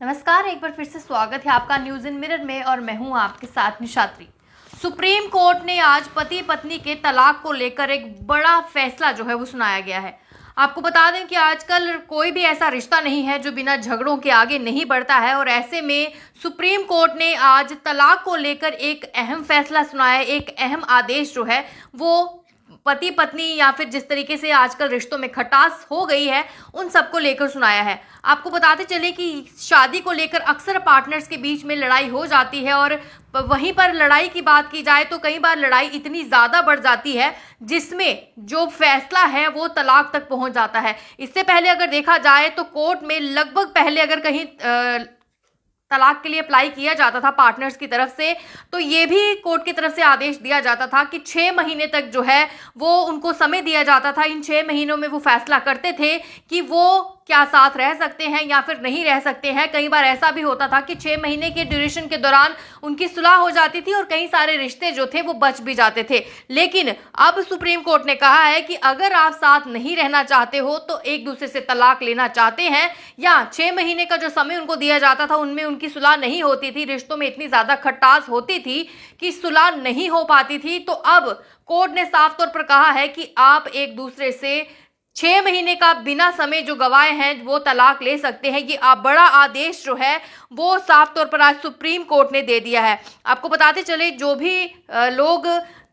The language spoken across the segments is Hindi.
नमस्कार, एक बार फिर से स्वागत है आपका न्यूज इन मिरर में और मैं हूं आपके साथ निशात्री। सुप्रीम कोर्ट ने आज पति पत्नी के तलाक को लेकर एक बड़ा फैसला जो है वो सुनाया गया है। आपको बता दें कि आजकल कोई भी ऐसा रिश्ता नहीं है जो बिना झगड़ों के आगे नहीं बढ़ता है और ऐसे में सुप्रीम कोर्ट ने आज तलाक को लेकर एक अहम फैसला सुनाया, एक अहम आदेश जो है वो पति पत्नी या फिर जिस तरीके से आजकल रिश्तों में खटास हो गई है उन सबको लेकर सुनाया है। आपको बताते चले कि शादी को लेकर अक्सर पार्टनर्स के बीच में लड़ाई हो जाती है और वहीं पर लड़ाई की बात की जाए तो कई बार लड़ाई इतनी ज़्यादा बढ़ जाती है जिसमें जो फैसला है वो तलाक तक पहुंच जाता है। इससे पहले अगर देखा जाए तो कोर्ट में लगभग पहले अगर कहीं तलाक के लिए अप्लाई किया जाता था पार्टनर्स की तरफ से तो ये भी कोर्ट की तरफ से आदेश दिया जाता था कि 6 महीने तक जो है वो उनको समय दिया जाता था। इन 6 महीनों में वो फैसला करते थे कि वो क्या साथ रह सकते हैं या फिर नहीं रह सकते हैं। कई बार ऐसा भी होता था कि 6 महीने के ड्यूरेशन के दौरान उनकी सुलह हो जाती थी और कई सारे रिश्ते जो थे वो बच भी जाते थे। लेकिन अब सुप्रीम कोर्ट ने कहा है कि अगर आप साथ नहीं रहना चाहते हो तो एक दूसरे से तलाक लेना चाहते हैं या 6 महीने का जो समय उनको दिया जाता था उनमें उनकी सुलह नहीं होती थी, रिश्तों में इतनी ज्यादा खटास होती थी कि सुलह नहीं हो पाती थी, तो अब कोर्ट ने साफ तौर पर कहा है कि आप एक दूसरे से 6 महीने का बिना समय जो गवाए हैं वो तलाक ले सकते हैं। ये बड़ा आदेश जो है वो साफ तौर पर आज सुप्रीम कोर्ट ने दे दिया है। आपको बताते चले जो भी लोग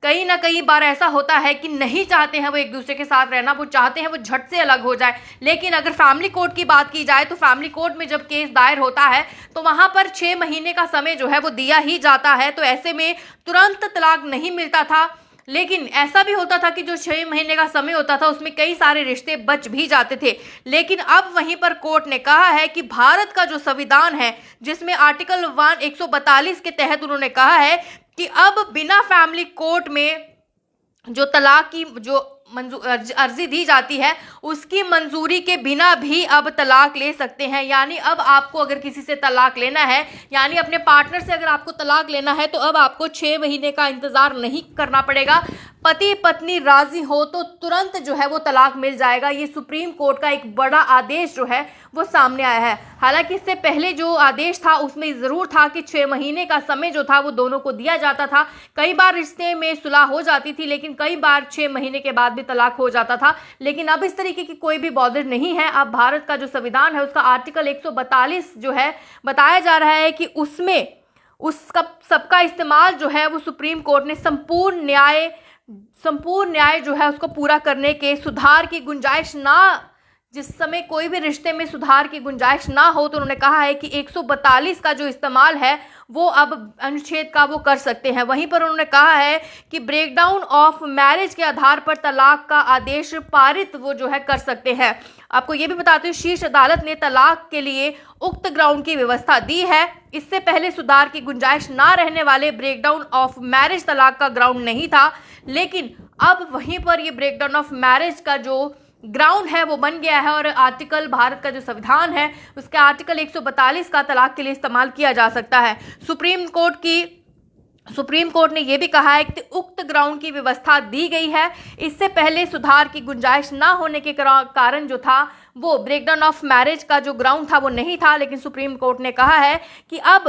कहीं ना कहीं बार ऐसा होता है कि नहीं चाहते हैं वो एक दूसरे के साथ रहना, वो चाहते हैं वो झट से अलग हो जाए। लेकिन अगर फैमिली कोर्ट की बात की जाए तो फैमिली कोर्ट में जब केस दायर होता है तो वहां पर 6 महीने का समय जो है वो दिया ही जाता है, तो ऐसे में तुरंत तलाक नहीं मिलता था। लेकिन ऐसा भी होता था कि जो 6 महीने का समय होता था उसमें कई सारे रिश्ते बच भी जाते थे। लेकिन अब वहीं पर कोर्ट ने कहा है कि भारत का जो संविधान है जिसमें आर्टिकल 142 के तहत उन्होंने कहा है कि अब बिना फैमिली कोर्ट में जो तलाक की जो अर्जी दी जाती है उसकी मंजूरी के बिना भी अब तलाक ले सकते हैं। यानी अब आपको अगर किसी से तलाक लेना है, यानी अपने पार्टनर से अगर आपको तलाक लेना है तो अब आपको 6 महीने का इंतजार नहीं करना पड़ेगा। पति पत्नी राजी हो तो तुरंत जो है वो तलाक मिल जाएगा। ये सुप्रीम कोर्ट का एक बड़ा आदेश जो है वो सामने आया है। हालांकि इससे पहले जो आदेश था उसमें जरूर था कि 6 महीने का समय जो था वो दोनों को दिया जाता था। कई बार रिश्ते में सुलह हो जाती थी लेकिन कई बार 6 महीने के बाद भी तलाक हो जाता था। लेकिन अब इस तरीके की कोई भी बॉर्डर नहीं है। अब भारत का जो संविधान है उसका आर्टिकल 142 जो है बताया जा रहा है कि उसमें उसका सबका इस्तेमाल जो है वो सुप्रीम कोर्ट ने संपूर्ण न्याय जो है उसको पूरा करने के, सुधार की गुंजाइश ना, जिस समय कोई भी रिश्ते में सुधार की गुंजाइश ना हो तो उन्होंने कहा है कि 142 का जो इस्तेमाल है वो अब अनुच्छेद का वो कर सकते हैं। वहीं पर उन्होंने कहा है कि ब्रेकडाउन ऑफ मैरिज के आधार पर तलाक का आदेश पारित वो जो है कर सकते हैं। आपको ये भी बताते हुए शीर्ष अदालत ने तलाक के लिए उक्त ग्राउंड की व्यवस्था दी है। इससे पहले सुधार की गुंजाइश ना रहने वाले ब्रेकडाउन ऑफ मैरिज तलाक का ग्राउंड नहीं था, लेकिन अब वहीं पर ये ब्रेकडाउन ऑफ मैरिज का जो ग्राउंड है वो बन गया है और आर्टिकल, भारत का जो संविधान है उसके आर्टिकल 142 का तलाक के लिए इस्तेमाल किया जा सकता है। सुप्रीम कोर्ट ने यह भी कहा है कि उक्त ग्राउंड की व्यवस्था दी गई है। इससे पहले सुधार की गुंजाइश ना होने के कारण जो था वो ब्रेकडाउन ऑफ मैरिज का जो ग्राउंड था वो नहीं था, लेकिन सुप्रीम कोर्ट ने कहा है कि अब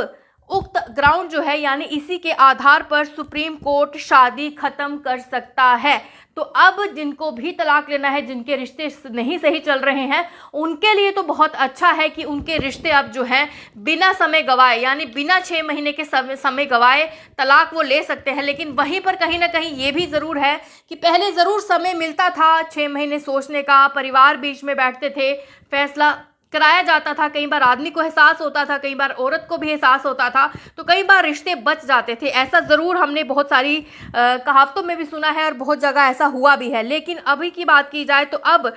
उक्त ग्राउंड जो है यानी इसी के आधार पर सुप्रीम कोर्ट शादी खत्म कर सकता है। तो अब जिनको भी तलाक लेना है, जिनके रिश्ते नहीं सही चल रहे हैं, उनके लिए तो बहुत अच्छा है कि उनके रिश्ते अब जो हैं बिना समय गवाए, यानी बिना 6 महीने के समय गवाए तलाक वो ले सकते हैं। लेकिन वहीं पर कहीं ना कहीं ये भी ज़रूर है कि पहले ज़रूर समय मिलता था 6 महीने सोचने का, परिवार बीच में बैठते थे, फैसला कराया जाता था। कई बार आदमी को एहसास होता था, कई बार औरत को भी एहसास होता था, तो कई बार रिश्ते बच जाते थे। ऐसा ज़रूर हमने बहुत सारी कहावतों में भी सुना है और बहुत जगह ऐसा हुआ भी है। लेकिन अभी की बात की जाए तो अब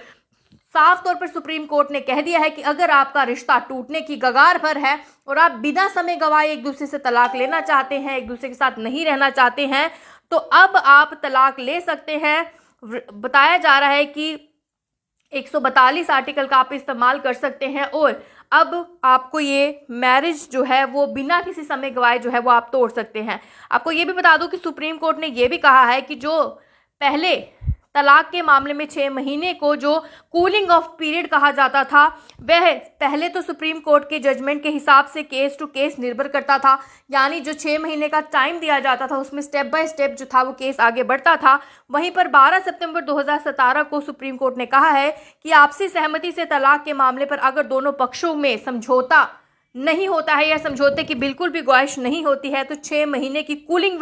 साफ तौर पर सुप्रीम कोर्ट ने कह दिया है कि अगर आपका रिश्ता टूटने की कगार पर है और आप बिना समय गवाए एक दूसरे से तलाक लेना चाहते हैं, एक दूसरे के साथ नहीं रहना चाहते हैं, तो अब आप तलाक ले सकते हैं। बताया जा रहा है कि 142 आर्टिकल का आप इस्तेमाल कर सकते हैं और अब आपको ये मैरिज जो है वो बिना किसी समय गवाए जो है वो आप तोड़ सकते हैं। आपको ये भी बता दूं कि सुप्रीम कोर्ट ने ये भी कहा है कि जो पहले तलाक के मामले में 6 महीने को जो कूलिंग ऑफ पीरियड कहा जाता था, वह पहले तो सुप्रीम कोर्ट के जजमेंट के हिसाब से केस टू केस निर्भर करता था। यानी जो 6 महीने का टाइम दिया जाता था उसमें स्टेप बाय स्टेप जो था वो केस आगे बढ़ता था। वहीं पर 12 सितंबर 2017 को सुप्रीम कोर्ट ने कहा है कि आपसी सहमति से तलाक के मामले पर अगर दोनों पक्षों में समझौता नहीं होता है या समझौते की बिल्कुल भी गुंजाइश नहीं होती है तो 6 महीने की कूलिंग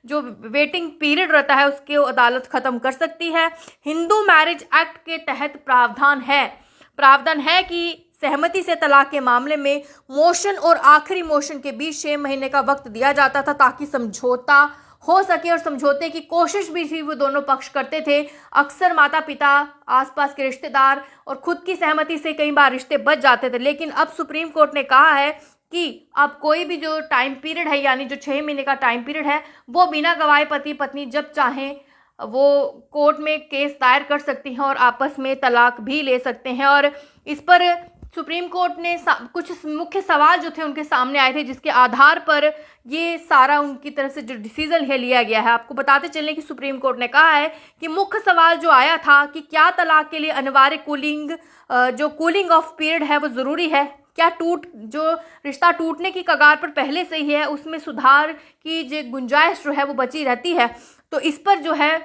जो वेटिंग पीरियड रहता है उसके अदालत खत्म कर सकती है। हिंदू मैरिज एक्ट के तहत प्रावधान है कि सहमति से तलाक के मामले में मोशन और आखिरी मोशन के बीच 6 महीने का वक्त दिया जाता था ताकि समझौता हो सके, और समझौते की कोशिश भी थी वो दोनों पक्ष करते थे। अक्सर माता पिता, आसपास के रिश्तेदार और खुद की सहमति से कई बार रिश्ते बच जाते थे। लेकिन अब सुप्रीम कोर्ट ने कहा है कि अब कोई भी जो टाइम पीरियड है, यानी जो 6 महीने का टाइम पीरियड है, वो बिना गवाए पति पत्नी जब चाहें वो कोर्ट में केस दायर कर सकती हैं और आपस में तलाक भी ले सकते हैं। और इस पर सुप्रीम कोर्ट ने कुछ मुख्य सवाल जो थे उनके सामने आए थे, जिसके आधार पर ये सारा उनकी तरफ से जो डिसीजन है लिया गया है। आपको बताते चलें कि सुप्रीम कोर्ट ने कहा है कि मुख्य सवाल जो आया था कि क्या तलाक के लिए अनिवार्य कूलिंग ऑफ पीरियड है वो ज़रूरी है, क्या जो रिश्ता टूटने की कगार पर पहले से ही है उसमें सुधार की जो गुंजाइश जो है वो बची रहती है। तो इस पर जो है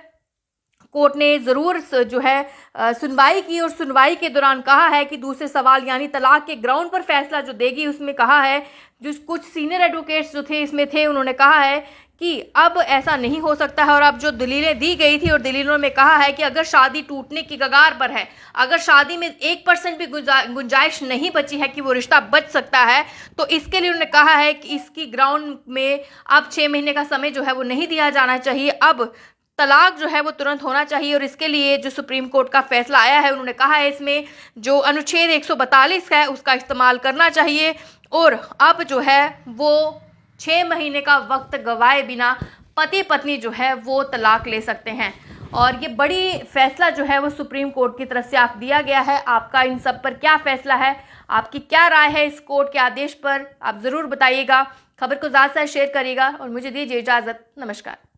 कोर्ट ने ज़रूर जो है सुनवाई की, और सुनवाई के दौरान कहा है कि दूसरे सवाल यानी तलाक के ग्राउंड पर फैसला जो देगी उसमें कहा है, जो कुछ सीनियर एडवोकेट्स जो थे इसमें थे, उन्होंने कहा है कि अब ऐसा नहीं हो सकता है। और अब जो दलीलें दी गई थी और दलीलों में कहा है कि अगर शादी टूटने की कगार पर है, अगर शादी में 1% भी गुंजाइश नहीं बची है कि वो रिश्ता बच सकता है, तो इसके लिए उन्होंने कहा है कि इसकी ग्राउंड में अब 6 महीने का समय जो है वो नहीं दिया जाना चाहिए, अब तलाक जो है वो तुरंत होना चाहिए। और इसके लिए जो सुप्रीम कोर्ट का फैसला आया है, उन्होंने कहा है इसमें जो अनुच्छेद 142 है उसका इस्तेमाल करना चाहिए, और अब जो है वो 6 महीने का वक्त गवाए बिना पति पत्नी जो है वो तलाक ले सकते हैं। और ये बड़ी फैसला जो है वो सुप्रीम कोर्ट की तरफ से आप दिया गया है। आपका इन सब पर क्या फैसला है, आपकी क्या राय है इस कोर्ट के आदेश पर, आप ज़रूर बताइएगा। खबर को ज़्यादा से शेयर करिएगा और मुझे दीजिए इजाज़त। नमस्कार।